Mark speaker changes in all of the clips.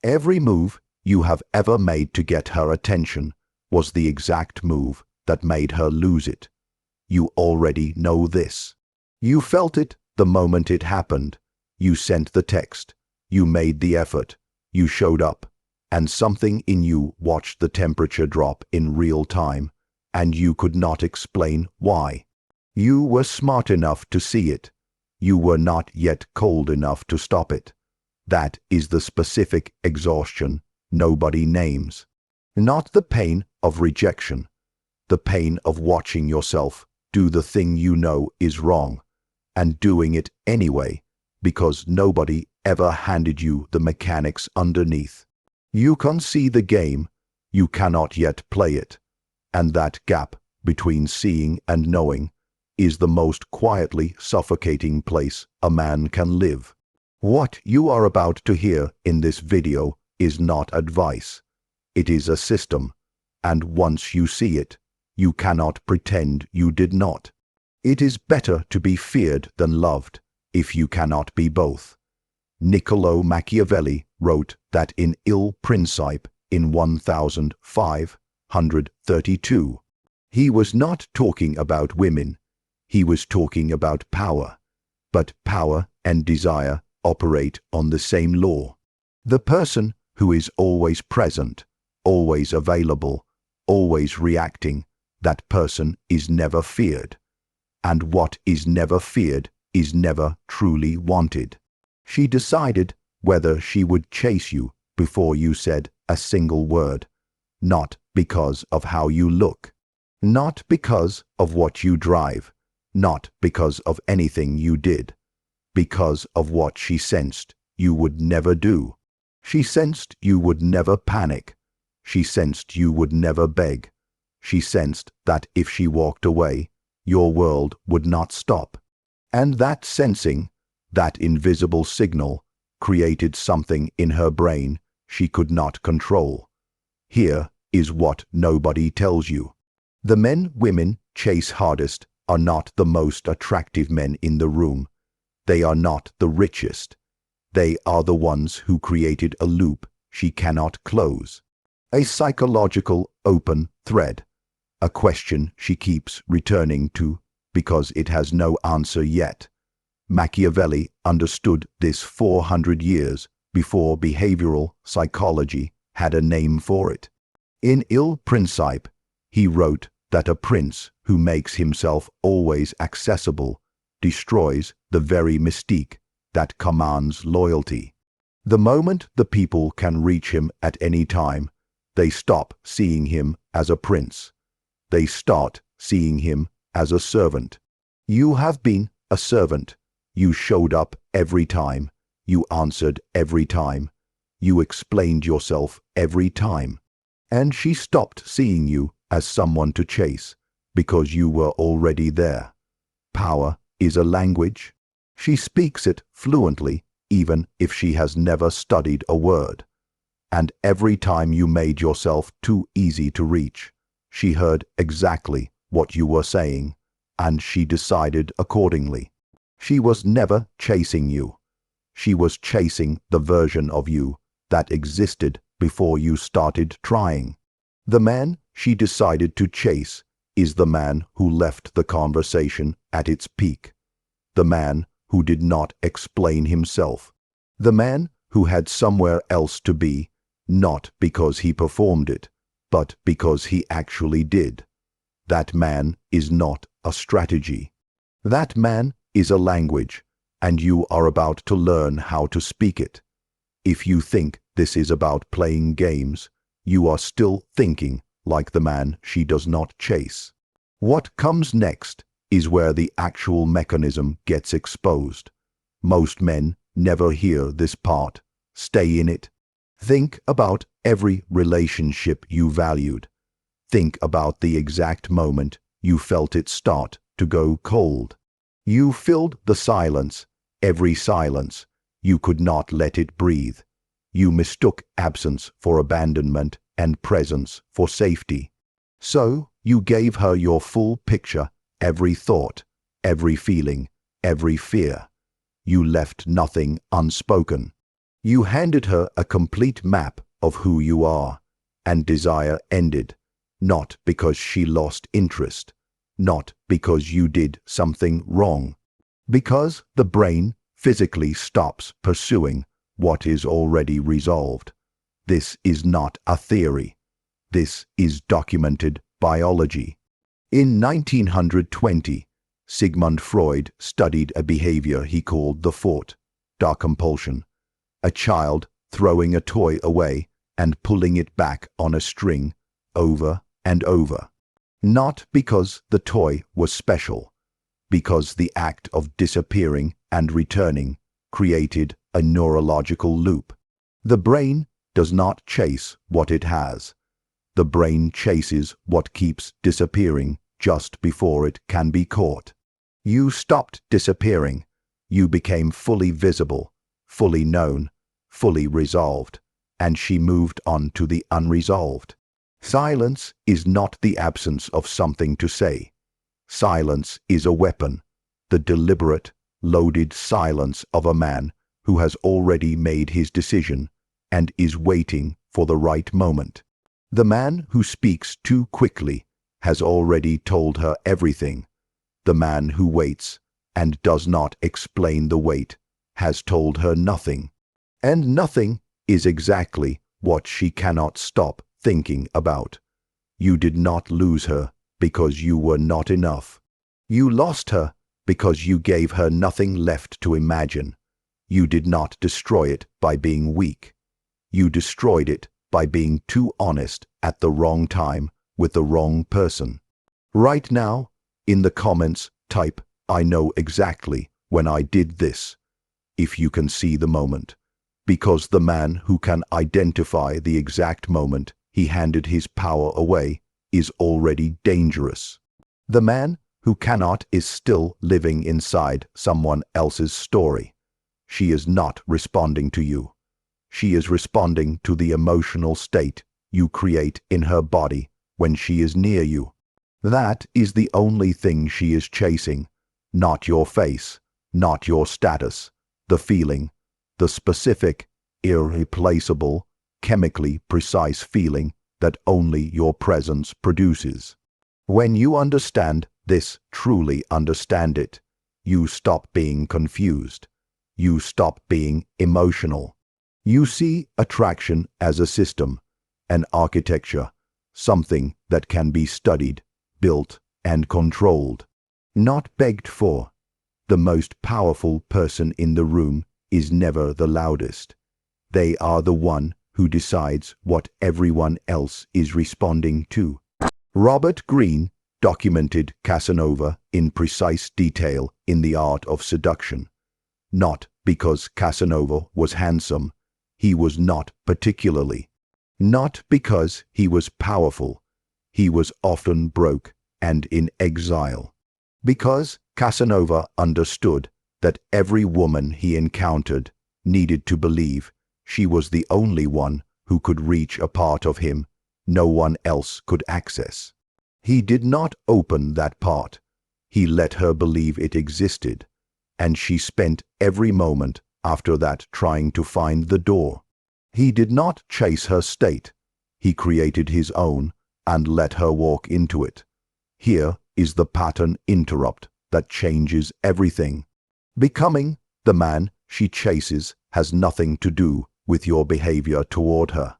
Speaker 1: Every move you have ever made to get her attention was the exact move that made her lose it. You already know this. You felt it the moment it happened. You sent the text. You made the effort. You showed up. And something in you watched the temperature drop in real time, and you could not explain why. You were smart enough to see it. You were not yet cold enough to stop it. That is the specific exhaustion nobody names. Not the pain of rejection, the pain of watching yourself do the thing you know is wrong, and doing it anyway, because nobody ever handed you the mechanics underneath. You can see the game, you cannot yet play it, and that gap between seeing and knowing is the most quietly suffocating place a man can live. What you are about to hear in this video is not advice. It is a system, and once you see it, you cannot pretend you did not. It is better to be feared than loved, if you cannot be both. Niccolo Machiavelli wrote that in Il Principe in 1532. He was not talking about women, he was talking about power. But power and desire operate on the same law. The person who is always present, always available, always reacting, that person is never feared. And what is never feared is never truly wanted. She decided whether she would chase you before you said a single word, not because of how you look, not because of what you drive, not because of anything you did, because of what she sensed you would never do. She sensed you would never panic. She sensed you would never beg. She sensed that if she walked away, your world would not stop. And that sensing, that invisible signal, created something in her brain she could not control. Here is what nobody tells you. The men women chase hardest are not the most attractive men in the room. They are not the richest. They are the ones who created a loop she cannot close. A psychological open thread. A question she keeps returning to because it has no answer yet. Machiavelli understood this 400 years before behavioral psychology had a name for it. In Il Principe, he wrote that a prince who makes himself always accessible destroys the very mystique that commands loyalty. The moment the people can reach him at any time, they stop seeing him as a prince. They start seeing him as a servant. You have been a servant. You showed up every time. You answered every time. You explained yourself every time. And she stopped seeing you as someone to chase because you were already there. Power is a language. She speaks it fluently, even if she has never studied a word. And every time you made yourself too easy to reach, she heard exactly what you were saying, and she decided accordingly. She was never chasing you. She was chasing the version of you that existed before you started trying. The man she decided to chase is the man who left the conversation at its peak. The man who did not explain himself. The man who had somewhere else to be, not because he performed it, but because he actually did. That man is not a strategy. That man is a language, and you are about to learn how to speak it. If you think this is about playing games, you are still thinking like the man she does not chase. What comes next is where the actual mechanism gets exposed. Most men never hear this part. Stay in it. Think about every relationship you valued. Think about the exact moment you felt it start to go cold. You filled the silence, every silence. You could not let it breathe. You mistook absence for abandonment and presence for safety. So you gave her your full picture, every thought, every feeling, every fear. You left nothing unspoken. You handed her a complete map of who you are, and desire ended, not because she lost interest, not because you did something wrong, because the brain physically stops pursuing what is already resolved. This is not a theory. This is documented biology. In 1920, Sigmund Freud studied a behavior he called the fort, dark compulsion, a child throwing a toy away and pulling it back on a string over and over. Not because the toy was special, because the act of disappearing and returning created a neurological loop. The brain does not chase what it has. The brain chases what keeps disappearing just before it can be caught. You stopped disappearing. You became fully visible, fully known, fully resolved, and she moved on to the unresolved. Silence is not the absence of something to say. Silence is a weapon, the deliberate, loaded silence of a man who has already made his decision and is waiting for the right moment. The man who speaks too quickly has already told her everything. The man who waits and does not explain the wait has told her nothing. And nothing is exactly what she cannot stop thinking about. You did not lose her because you were not enough. You lost her because you gave her nothing left to imagine. You did not destroy it by being weak. You destroyed it by being too honest at the wrong time with the wrong person. Right now, in the comments, type, "I know exactly when I did this," if you can see the moment. Because the man who can identify the exact moment he handed his power away is already dangerous. The man who cannot is still living inside someone else's story. She is not responding to you. She is responding to the emotional state you create in her body when she is near you. That is the only thing she is chasing, not your face, not your status, the feeling, the specific, irreplaceable, chemically precise feeling that only your presence produces. When you understand this, truly understand it, you stop being confused. You stop being emotional. You see attraction as a system, an architecture, something that can be studied, built, and controlled, not begged for. The most powerful person in the room is never the loudest. They are the one who decides what everyone else is responding to. Robert Greene documented Casanova in precise detail in The Art of Seduction. Not because Casanova was handsome, he was not particularly. Not because he was powerful, he was often broke and in exile. Because Casanova understood that every woman he encountered needed to believe she was the only one who could reach a part of him no one else could access. He did not open that part. He let her believe it existed, and she spent every moment after that trying to find the door. He did not chase her state. He created his own and let her walk into it. Here is the pattern interrupt that changes everything. Becoming the man she chases has nothing to do with your behavior toward her.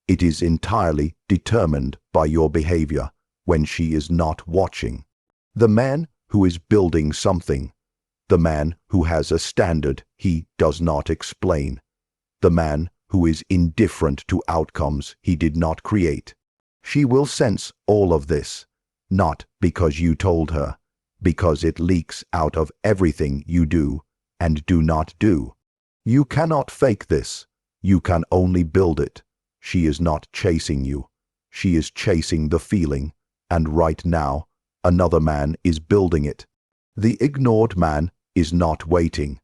Speaker 1: It is entirely determined by your behavior when she is not watching. The man who is building something, the man who has a standard he does not explain, the man who is indifferent to outcomes he did not create. She will sense all of this, not because you told her, because it leaks out of everything you do and do not do. You cannot fake this. You can only build it. She is not chasing you. She is chasing the feeling, and right now, another man is building it. The ignored man is not waiting.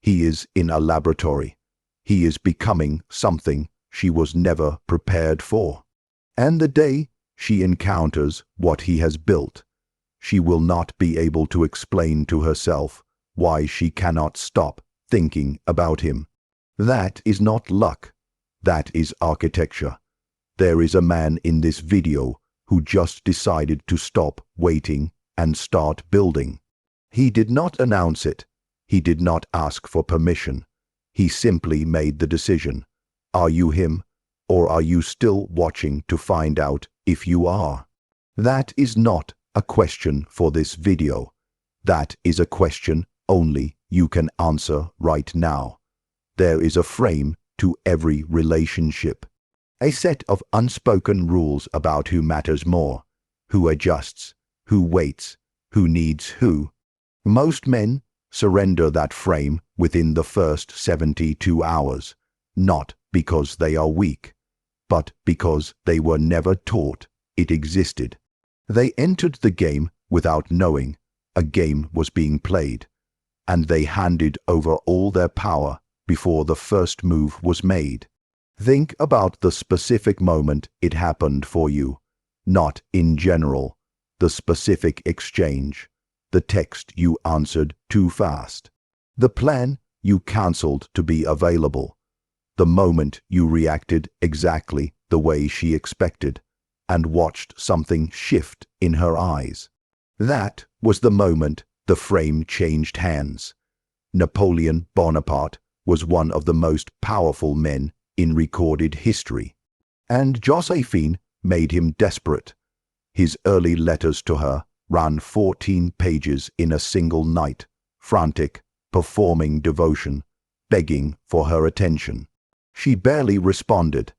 Speaker 1: He is in a laboratory. He is becoming something she was never prepared for. And the day she encounters what he has built, she will not be able to explain to herself why she cannot stop thinking about him. That is not luck. That is architecture. There is a man in this video who just decided to stop waiting and start building. He did not announce it. He did not ask for permission. He simply made the decision. Are you him, or are you still watching to find out if you are? That is not a question for this video. That is a question only you can answer right now. There is a frame to every relationship. A set of unspoken rules about who matters more, who adjusts, who waits, who needs who. Most men surrender that frame within the first 72 hours, not because they are weak, but because they were never taught it existed. They entered the game without knowing a game was being played, and they handed over all their power before the first move was made. Think about the specific moment it happened for you, not in general, the specific exchange, the text you answered too fast, the plan you cancelled to be available, the moment you reacted exactly the way she expected and watched something shift in her eyes. That was the moment the frame changed hands. Napoleon Bonaparte was one of the most powerful men in recorded history, and Josephine made him desperate. His early letters to her ran 14 pages in a single night, frantic, performing devotion, begging for her attention. She barely responded.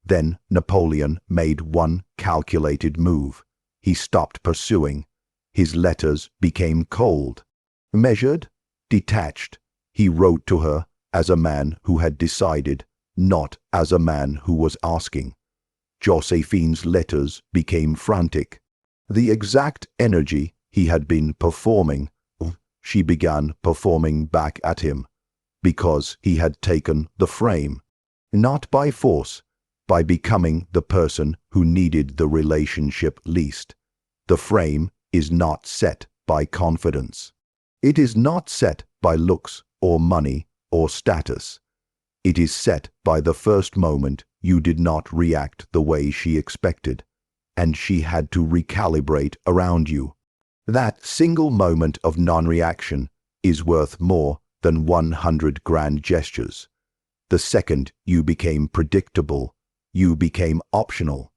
Speaker 1: Then Napoleon made one calculated move. He stopped pursuing. His letters became cold. Measured, detached, he wrote to her as a man who had decided, not as a man who was asking. Josephine's letters became frantic. The exact energy he had been performing, she began performing back at him, because he had taken the frame, not by force, by becoming the person who needed the relationship least. The frame is not set by confidence. It is not set by looks or money or status. It is set by the first moment you did not react the way she expected, and she had to recalibrate around you. That single moment of non-reaction is worth more than 100 grand gestures. The second you became predictable, you became optional.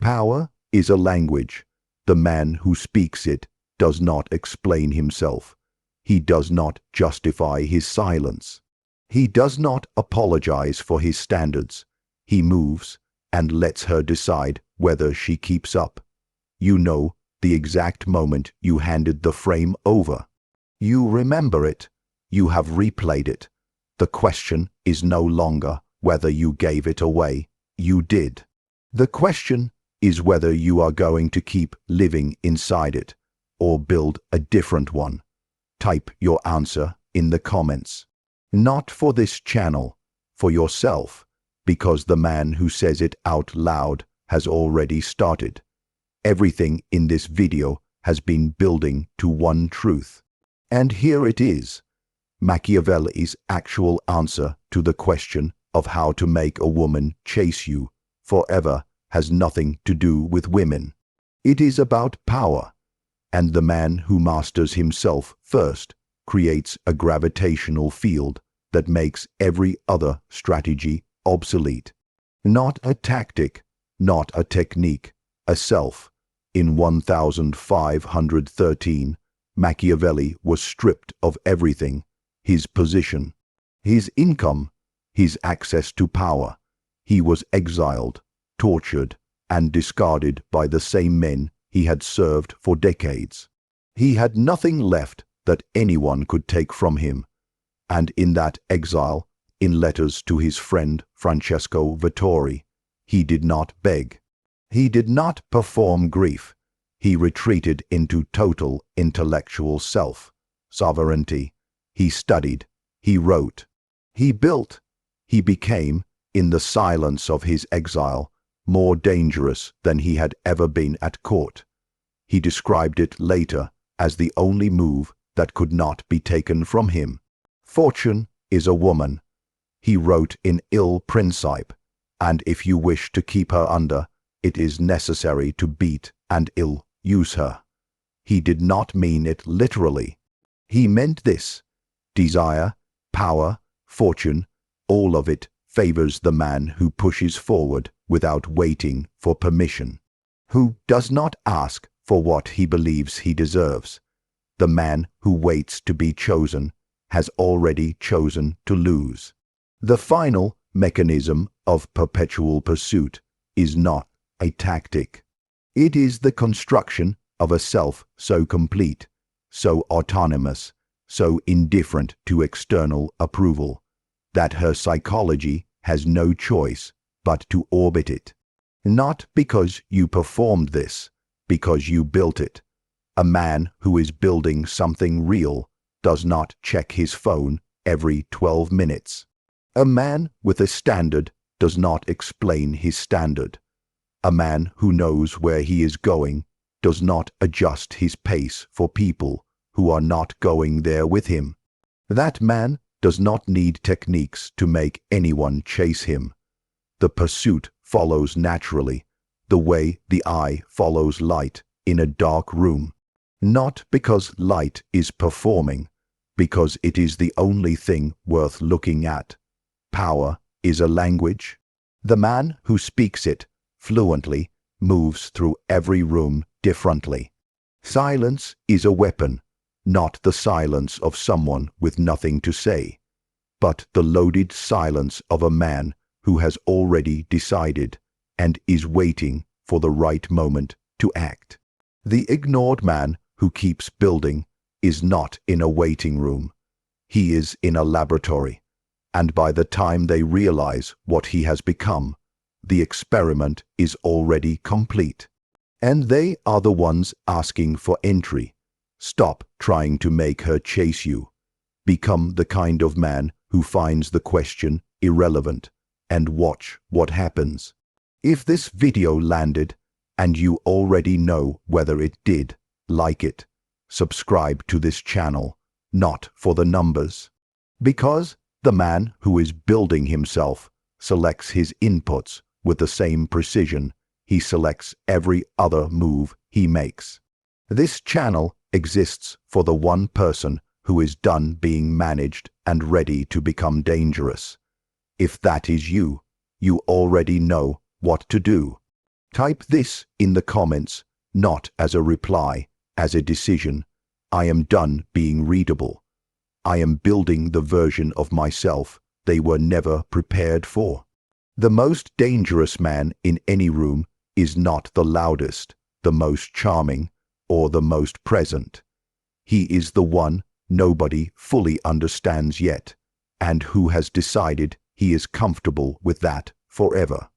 Speaker 1: Power is a language. The man who speaks it does not explain himself. He does not justify his silence. He does not apologize for his standards. He moves and lets her decide whether she keeps up. You know the exact moment you handed the frame over. You remember it. You have replayed it. The question is no longer whether you gave it away. You did. The question is whether you are going to keep living inside it or build a different one. Type your answer in the comments. Not for this channel, for yourself, because the man who says it out loud has already started. Everything in this video has been building to one truth. And here it is. Machiavelli's actual answer to the question of how to make a woman chase you forever has nothing to do with women. It is about power, and the man who masters himself first creates a gravitational field that makes every other strategy obsolete. Not a tactic, not a technique, a self. In 1513, Machiavelli was stripped of everything: his position, his income, his access to power. He was exiled, tortured, and discarded by the same men he had served for decades. He had nothing left that anyone could take from him, and in that exile, in letters to his friend Francesco Vettori, he did not beg. He did not perform grief. He retreated into total intellectual self-sovereignty. He studied, he wrote, he built, he became, in the silence of his exile, more dangerous than he had ever been at court. He described it later as the only move that could not be taken from him. Fortune is a woman. He wrote in Il Principe, and if you wish to keep her under, it is necessary to beat and ill-use her. He did not mean it literally. He meant this: desire, power, fortune, all of it favors the man who pushes forward without waiting for permission, who does not ask for what he believes he deserves. The man who waits to be chosen has already chosen to lose. The final mechanism of perpetual pursuit is not a tactic. It is the construction of a self so complete, so autonomous, so indifferent to external approval, that her psychology has no choice but to orbit it. Not because you performed this, because you built it. A man who is building something real does not check his phone every 12 minutes. A man with a standard does not explain his standard. A man who knows where he is going does not adjust his pace for people who are not going there with him. That man does not need techniques to make anyone chase him. The pursuit follows naturally, the way the eye follows light in a dark room. Not because light is performing, because it is the only thing worth looking at. Power is a language. The man who speaks it fluently moves through every room differently. Silence is a weapon, not the silence of someone with nothing to say, but the loaded silence of a man who has already decided and is waiting for the right moment to act. The ignored man who keeps building is not in a waiting room. He is in a laboratory, and by the time they realize what he has become, the experiment is already complete. And they are the ones asking for entry. Stop trying to make her chase you. Become the kind of man who finds the question irrelevant, and watch what happens. If this video landed, and you already know whether it did, like it. Subscribe to this channel, not for the numbers. Because the man who is building himself selects his inputs with the same precision he selects every other move he makes. This channel exists for the one person who is done being managed and ready to become dangerous. If that is you, you already know what to do. Type this in the comments, not as a reply, as a decision. I am done being readable. I am building the version of myself they were never prepared for. The most dangerous man in any room is not the loudest, the most charming, or the most present. He is the one nobody fully understands yet, and who has decided he is comfortable with that forever.